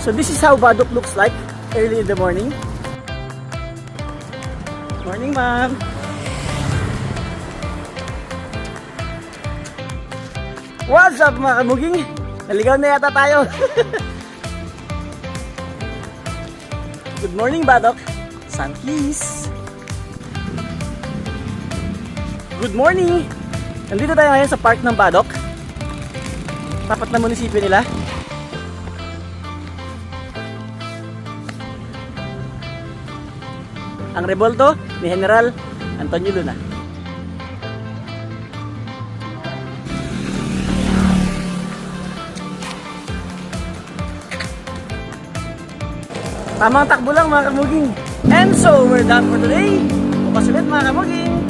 So this is how Badok looks like early in the morning. Morning, ma'am. What's up, mga kamuging? Naligaw na yata tayo. Good morning, Badok. Sun please. Good morning. Nandito tayo ngayon sa park ng Badok. Tapat na munisipyo nila. Ang rebolto ni General Antonio Luna. Tamang takbo lang, mga kamuging. And so, we're done for today. Bukas ulit, mga kamuging.